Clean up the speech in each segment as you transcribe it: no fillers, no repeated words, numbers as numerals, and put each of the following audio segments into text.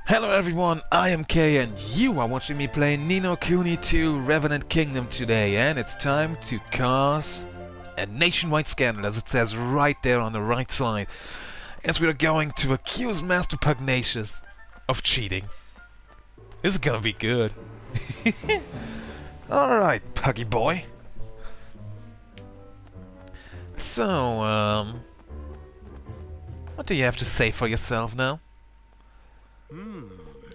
Hello everyone, I am Kay and you are watching me play Kuni 2 Revenant Kingdom today, and it's time to cause a nationwide scandal, as it says right there on the right side, as we are going to accuse Master Pugnacious of cheating. This is gonna be good. Alright, Puggy boy. So, what do you have to say for yourself now?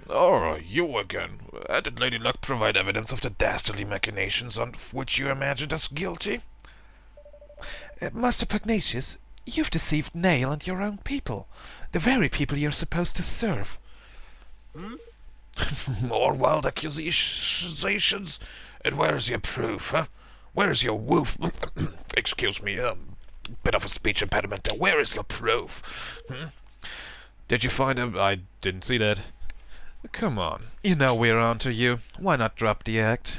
Oh, you again. Did Lady Luck provide evidence of the dastardly machinations on which you imagined us guilty? Master Pugnacious, you've deceived Nail and your own people. The very people you're supposed to serve. More wild accusations? And where's your proof, huh? Where's your woof? Excuse me, bit of a speech impediment there. Where is your proof? Did you find him? I didn't see that. Come on, you know we're onto you. Why not drop the act?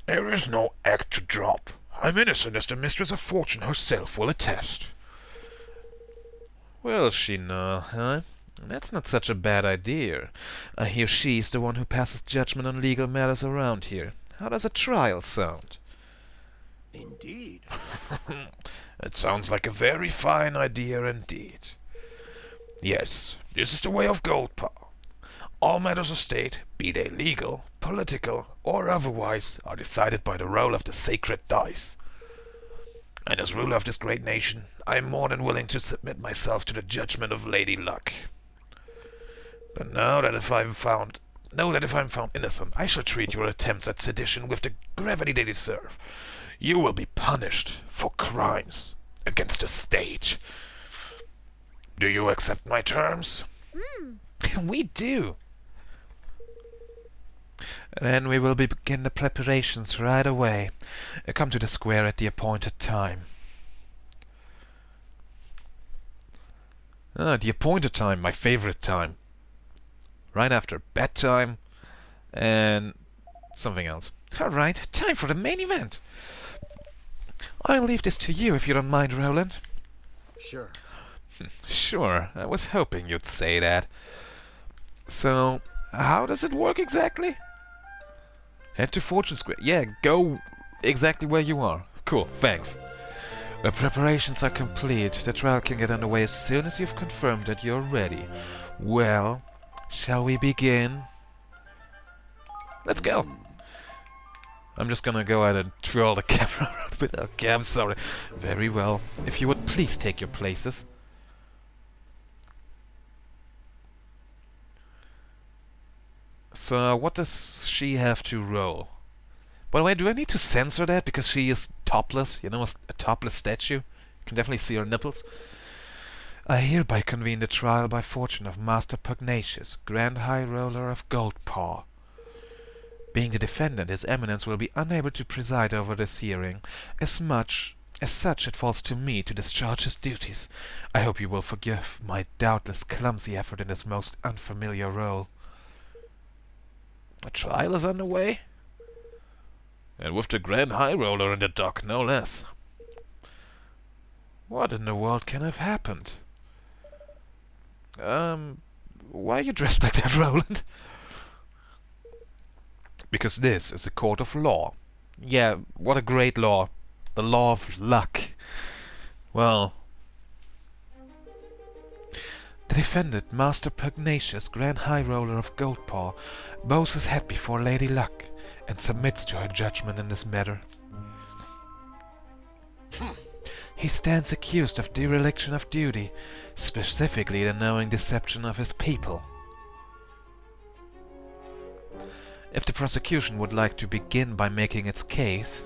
There is no act to drop. I'm innocent, as the Mistress of Fortune herself will attest. Will she know, huh? That's not such a bad idea. I hear she's the one who passes judgment on legal matters around here. How does a trial sound? Indeed. It sounds like a very fine idea indeed. Yes, this is the way of Goldpaw. All matters of state, be they legal, political, or otherwise, are decided by the roll of the sacred dice. And as ruler of this great nation, I am more than willing to submit myself to the judgment of Lady Luck. But know that if I'm found innocent, I shall treat your attempts at sedition with the gravity they deserve. You will be punished for crimes against the state. Do you accept my terms? We do. Then we will begin the preparations right away. Come to the square at the appointed time. The appointed time, my favorite time. Right after bedtime and something else. Alright, time for the main event. I'll leave this to you if you don't mind, Roland. Sure. Sure, I was hoping you'd say that. So, how does it work exactly? Head to Fortune Square. Yeah, go exactly where you are. Cool, thanks. The preparations are complete. The trial can get underway as soon as you've confirmed that you're ready. Well, shall we begin? Let's go. I'm just gonna go ahead and twirl the camera around a bit. Okay, I'm sorry. Very well. If you would please take your places. So, what does she have to roll? By the way, do I need to censor that because she is topless? You know, a topless statue? You can definitely see her nipples. I hereby convene the trial by fortune of Master Pugnacious, Grand High Roller of Goldpaw. Being the defendant, His Eminence will be unable to preside over this hearing. As such, it falls to me to discharge his duties. I hope you will forgive my doubtless clumsy effort in this most unfamiliar role. A trial is underway? And with the Grand High Roller in the dock, no less. What in the world can have happened? Why are you dressed like that, Roland? Because this is a court of law. Yeah, what a great law. The law of luck. Well, the defendant, Master Pugnacious, Grand High Roller of Goldpaw, bows his head before Lady Luck and submits to her judgment in this matter. He stands accused of dereliction of duty, specifically the knowing deception of his people. If the prosecution would like to begin by making its case...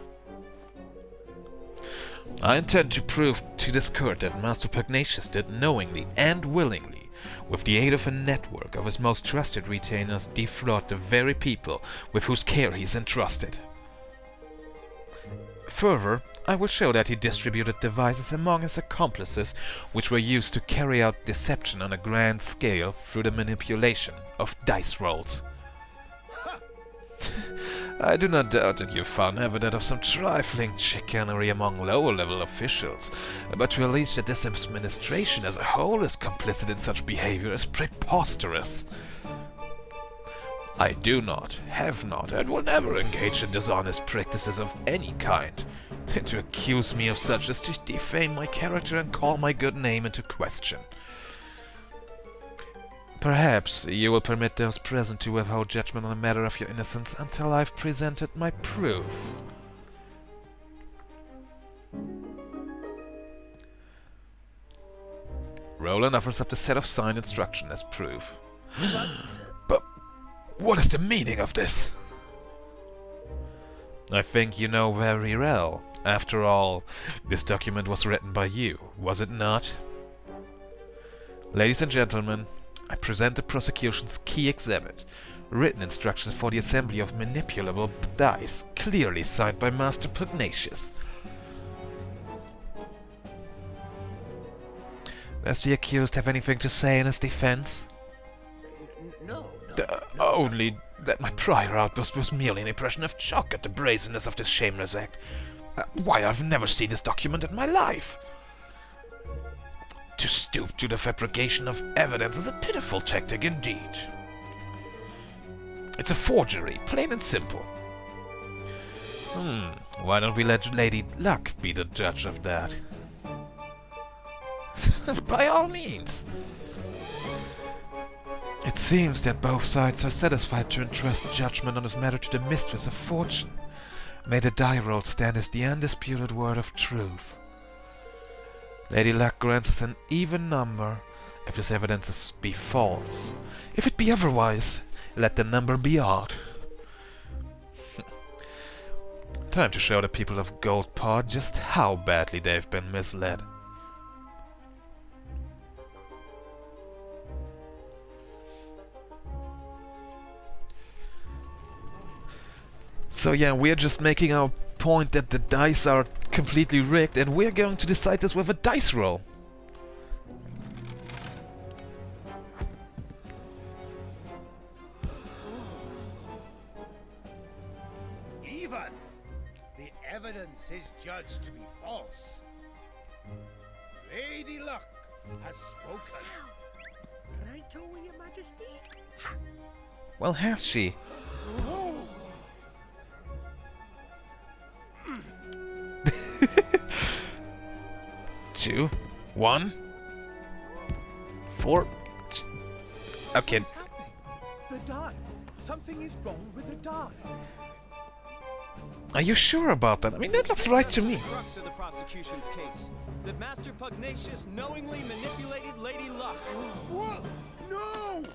I intend to prove to this court that Master Pugnacious did knowingly and willingly, with the aid of a network of his most trusted retainers, defraud the very people with whose care he is entrusted. Further, I will show that he distributed devices among his accomplices which were used to carry out deception on a grand scale through the manipulation of dice rolls. I do not doubt that you found evidence of some trifling chicanery among lower-level officials, but to allege that this administration as a whole is complicit in such behavior is preposterous. I do not, have not, and will never engage in dishonest practices of any kind. To accuse me of such is to defame my character and call my good name into question. Perhaps you will permit those present to withhold judgment on the matter of your innocence until I've presented my proof. Roland offers up the set of signed instruction as proof. But what is the meaning of this? I think you know very well. After all, this document was written by you, was it not? Ladies and gentlemen, I present the prosecution's key exhibit, written instructions for the assembly of manipulable dice, clearly signed by Master Pugnacious. Does the accused have anything to say in his defense? No. Only that my prior outburst was merely an impression of shock at the brazenness of this shameless act. Why, I've never seen this document in my life. To stoop to the fabrication of evidence is a pitiful tactic indeed. It's a forgery, plain and simple. Why don't we let Lady Luck be the judge of that? By all means. It seems that both sides are satisfied to entrust judgment on this matter to the Mistress of Fortune. May the die roll stand as the undisputed word of truth. Lady Luck grants us an even number if this evidence be false. If it be otherwise, let the number be odd. Time to show the people of Goldpaw just how badly they've been misled. So yeah, we're just making our point that the dice are completely rigged, and we're going to decide this with a dice roll. Even the evidence is judged to be false. Lady Luck has spoken. Right, Your Majesty? Well, has she? Oh. 2, 1, 4. Okay. What's happening? The die. Something is wrong with the die. Are you sure about that? I mean, that looks right to me. The crux of the prosecution's case. That Master Pugnacious knowingly manipulated Lady Luck. What? No!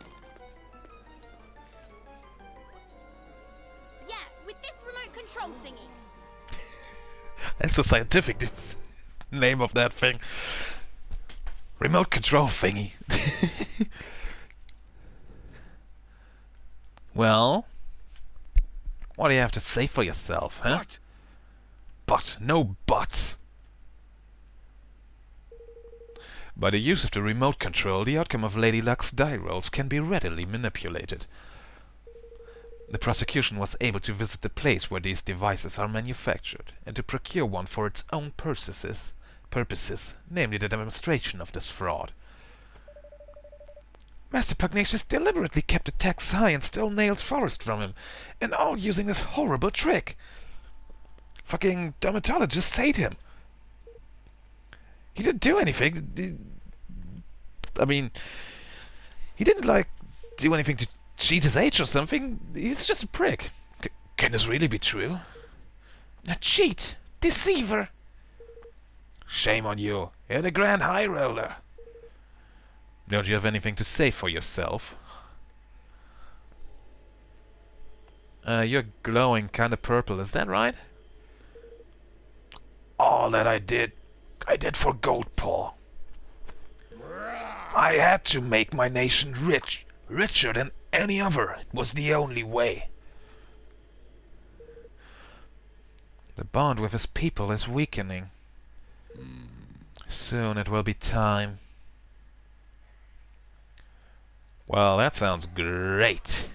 Yeah, with this remote control thingy. That's the scientific name of that thing. Remote control thingy. Well, what do you have to say for yourself, huh? But, no buts. By the use of the remote control, the outcome of Lady Luck's die rolls can be readily manipulated. The prosecution was able to visit the place where these devices are manufactured, and to procure one for its own purposes, namely the demonstration of this fraud. Master Pugnacious deliberately kept the tax high and stole Nail's forest from him, and all using this horrible trick. Fucking dermatologist saved him. He didn't do anything. I mean, he didn't, like, do anything to cheat his age or something. He's just a prick. Can this really be true? A cheat! Deceiver! Shame on you. You're the Grand High Roller. Don't you have anything to say for yourself? You're glowing kinda purple, is that right? All that I did for Goldpaw. I had to make my nation rich. Richer than any other. It was the only way. The bond with his people is weakening. Soon it will be time. Well, that sounds great.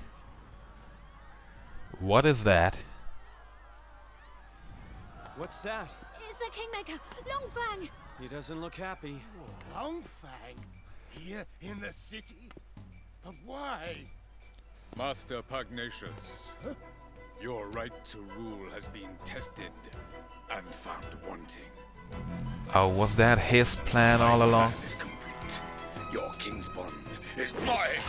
What is that? What's that? It's the Kingmaker, Longfang! He doesn't look happy. Longfang? Here in the city? But why? Master Pugnacious, your right to rule has been tested and found wanting. Oh, was that his plan all along? Plan is complete. Your king's bond is mine.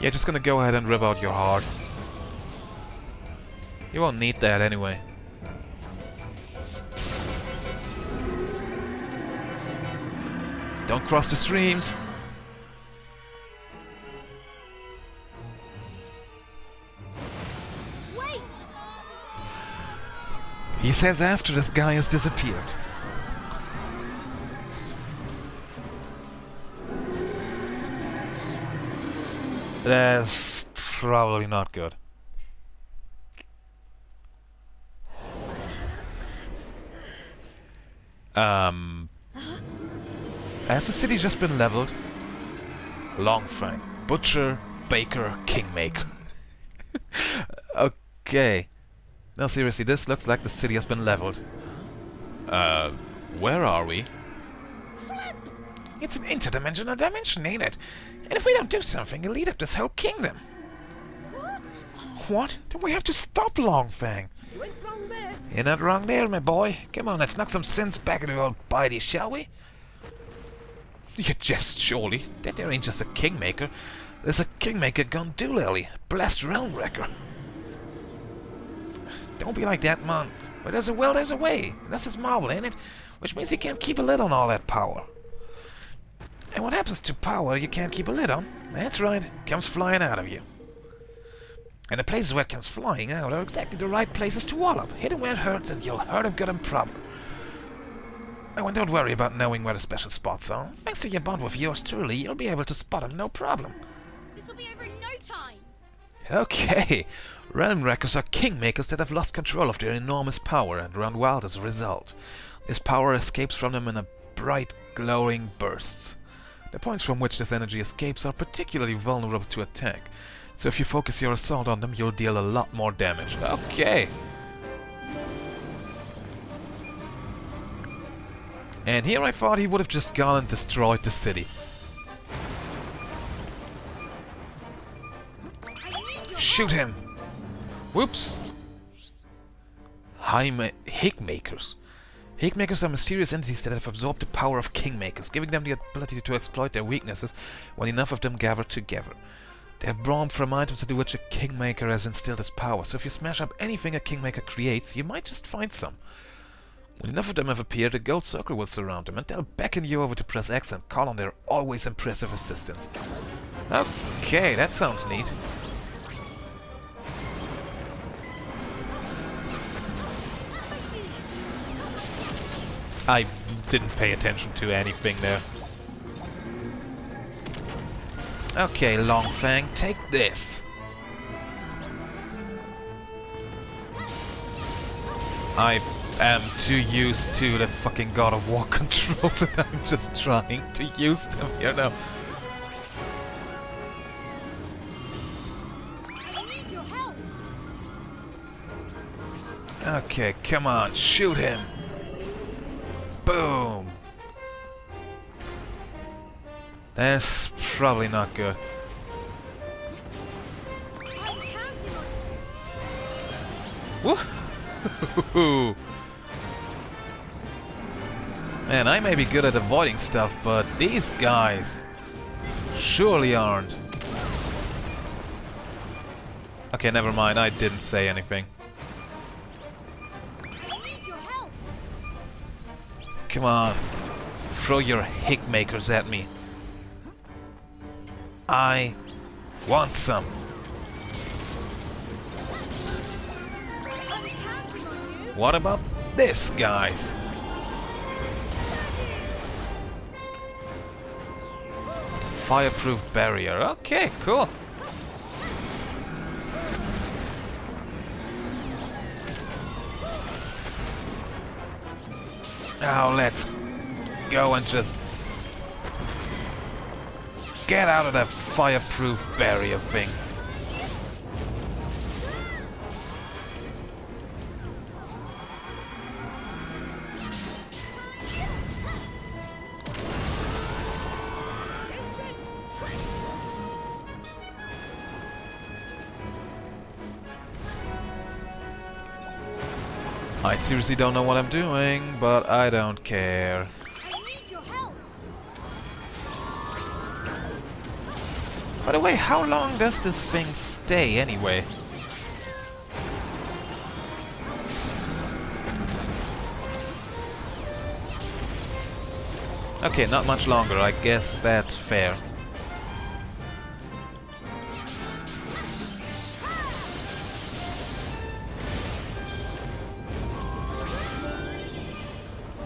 Yeah, just gonna go ahead and rip out your heart. You won't need that anyway. Don't cross the streams. Wait! He says after this guy has disappeared. That's probably not good. Has the city just been leveled? Longfang, Butcher, Baker, Kingmaker. Okay. No, seriously, this looks like the city has been leveled. Where are we? It's an interdimensional dimension, ain't it? And if we don't do something, it'll eat up this whole kingdom. What? What? Then we have to stop Longfang. You ain't wrong there. You're not wrong there, my boy. Come on, let's knock some sense back into old Bitey, shall we? You jest, surely. That there ain't just a kingmaker. There's a kingmaker gone doolally. Blessed realm wrecker. Don't be like that, man. Where there's a will, there's a way. And that's his marvel, ain't it? Which means he can't keep a lid on all that power. And what happens to power you can't keep a lid on? That's right, it comes flying out of you. And the places where it comes flying out are exactly the right places to wallop. Hit him where it hurts and you'll hurt him good and proper. Oh, and don't worry about knowing where the special spots are. Thanks to your bond with yours truly, you'll be able to spot him no problem. This'll be over in no time! Okay. Realm Wreckers are kingmakers that have lost control of their enormous power and run wild as a result. This power escapes from them in a bright, glowing bursts. The points from which this energy escapes are particularly vulnerable to attack, so if you focus your assault on them, you'll deal a lot more damage. Okay. And here I thought he would have just gone and destroyed the city. Shoot him! Whoops! Hickmakers. Hickmakers are mysterious entities that have absorbed the power of kingmakers, giving them the ability to exploit their weaknesses when enough of them gather together. They are born from items into which a kingmaker has instilled his power, so if you smash up anything a kingmaker creates, you might just find some. When enough of them have appeared, a gold circle will surround them, and they'll beckon you over to press X and call on their always impressive assistance. Okay, that sounds neat. I didn't pay attention to anything there. Okay, Longfang, take this. I am too used to the fucking God of War controls and I'm just trying to use them here now. I need your help! Okay, come on, shoot him. Boom. That's probably not good. I'm counting on Woo! Man, I may be good at avoiding stuff, but these guys surely aren't. Okay, never mind, I didn't say anything. I need your help! Come on, throw your hickmakers at me. I want some. I'm counting on you! What about this, guys? Fireproof barrier. Okay, cool. Now let's go and just get out of that fireproof barrier thing. I seriously don't know what I'm doing, but I don't care. I need your help. By the way, how long does this thing stay anyway? Okay, not much longer. I guess that's fair.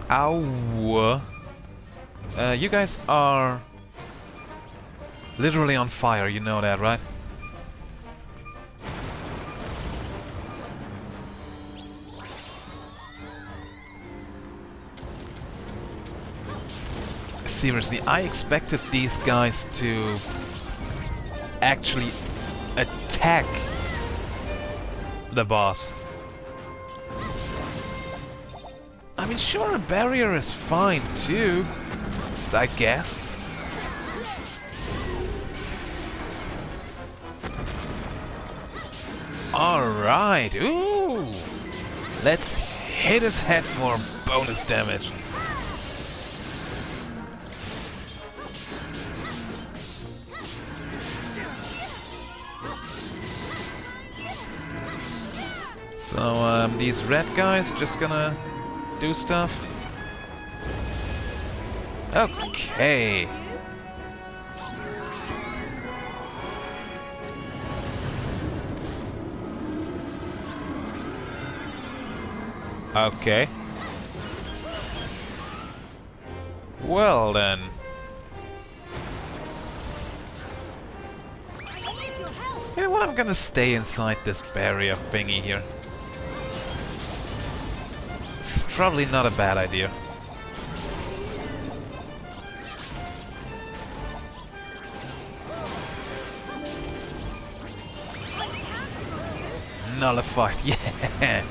Ow! You guys are literally on fire, you know that, right? Seriously, I expected these guys to actually attack the boss. I mean, sure, a barrier is fine too, I guess. Alright, ooh! Let's hit his head for bonus damage. So, these red guys just gonna do stuff. Okay. Okay. Well then. I need your help. You know what? I'm gonna stay inside this barrier thingy here. It's probably not a bad idea. I'm counting on you. Nullified, yeah.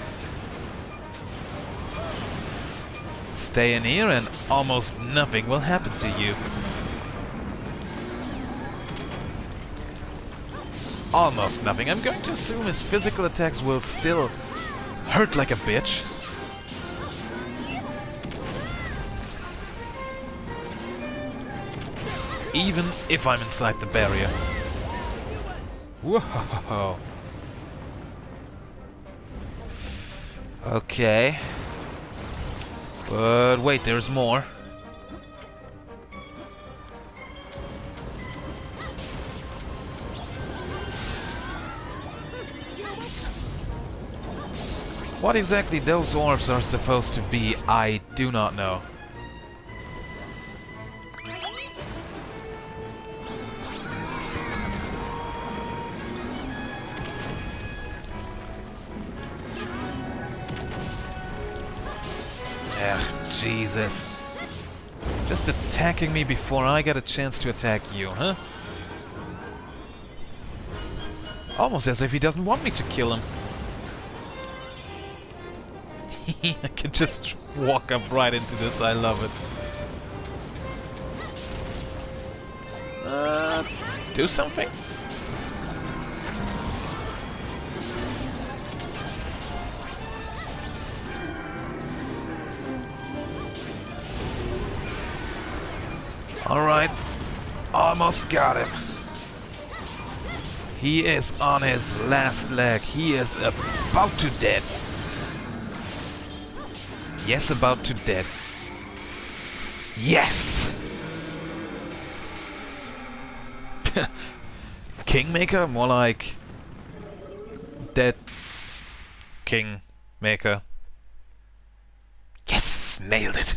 Stay in here and almost nothing will happen to you. Almost nothing. I'm going to assume his physical attacks will still hurt like a bitch. Even if I'm inside the barrier. Whoa. Okay. But wait, there's more. What exactly those orbs are supposed to be, I do not know. Ugh, Jesus. Just attacking me before I get a chance to attack you, huh? Almost as if he doesn't want me to kill him. I can just walk up right into this, I love it. Do something? Alright, almost got him. He is on his last leg. He is about to dead. Yes, about to dead. Yes! Kingmaker? More like... dead Kingmaker. Yes! Nailed it!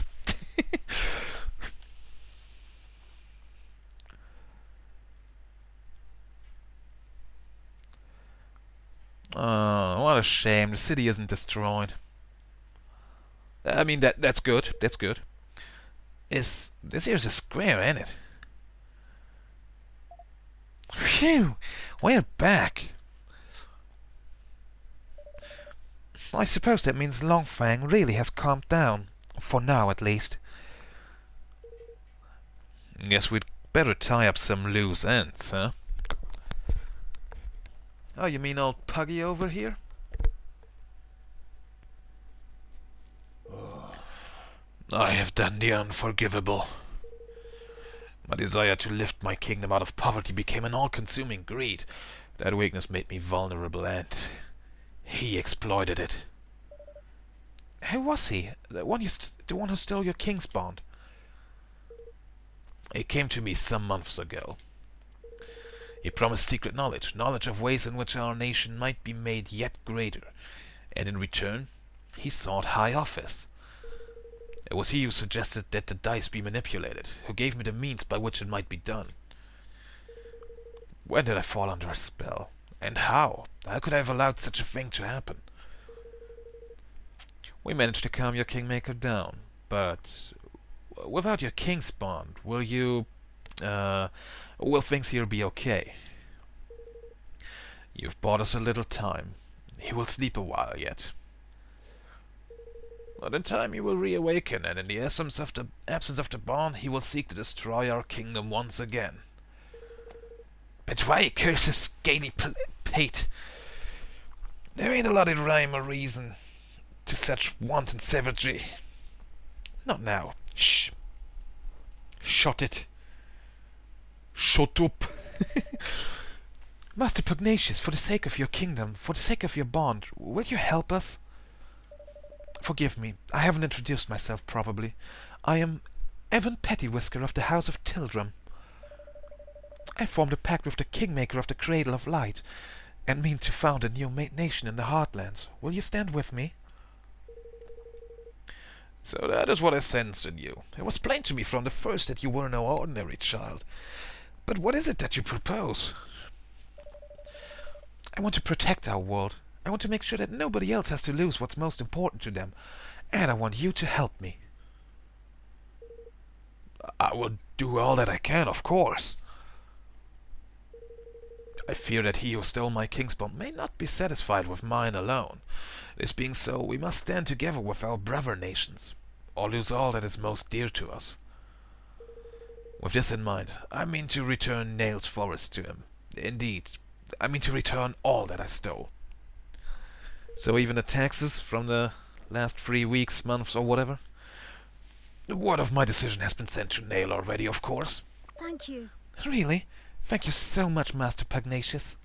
Oh, what a shame. The city isn't destroyed. I mean, that's good. That's good. This here's a square, ain't it? Phew! We're back. I suppose that means Longfang really has calmed down. For now, at least. Guess we'd better tie up some loose ends, huh? Oh, you mean old Puggy over here? I have done the unforgivable. My desire to lift my kingdom out of poverty became an all-consuming greed. That weakness made me vulnerable, and he exploited it. Who was he? The one who stole your king's bond? He came to me some months ago. He promised secret knowledge, knowledge of ways in which our nation might be made yet greater, and in return, he sought high office. It was he who suggested that the dice be manipulated, who gave me the means by which it might be done. When did I fall under a spell? And how? How could I have allowed such a thing to happen? We managed to calm your kingmaker down, but without your king's bond, will things here be okay? You've bought us a little time. He will sleep a while yet. But in time he will reawaken, and in the absence of the bond, he will seek to destroy our kingdom once again. But why, curse his scaly pate? There ain't a lot of rhyme or reason to such wanton savagery. Not now. Shh. Shut it. Shut up. Master Pugnacious, for the sake of your kingdom, for the sake of your bond, will you help us? Forgive me, I haven't introduced myself properly. I am Evan Pettywhisker of the House of Tildrum. I formed a pact with the kingmaker of the Cradle of Light, and mean to found a new nation in the Heartlands. Will you stand with me? So that is what I sensed in you. It was plain to me from the first that you were no ordinary child. But what is it that you propose? I want to protect our world. I want to make sure that nobody else has to lose what's most important to them. And I want you to help me. I will do all that I can, of course. I fear that he who stole my king's bond may not be satisfied with mine alone. This being so, we must stand together with our brother nations, or lose all that is most dear to us. With this in mind, I mean to return Nail's forest to him. Indeed, I mean to return all that I stole. So even the taxes from the last 3 weeks, months, or whatever? The word of my decision has been sent to Nail already, of course. Thank you. Really? Thank you so much, Master Pugnacious.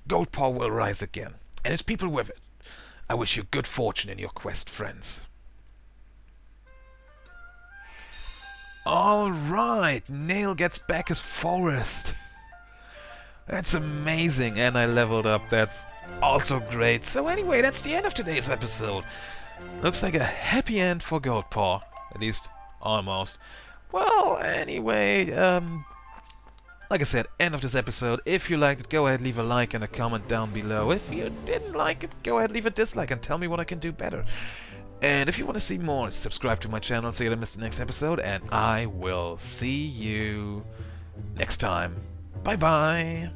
Goldpaw will rise again, and its people with it. I wish you good fortune in your quest, friends. Alright, Nail gets back his forest. That's amazing, and I leveled up. That's also great. So anyway, that's the end of today's episode. Looks like a happy end for Goldpaw. At least, almost. Well, anyway, like I said, end of this episode. If you liked it, go ahead, leave a like and a comment down below. If you didn't like it, go ahead, leave a dislike and tell me what I can do better. And if you want to see more, subscribe to my channel so you don't miss the next episode. And I will see you next time. Bye-bye.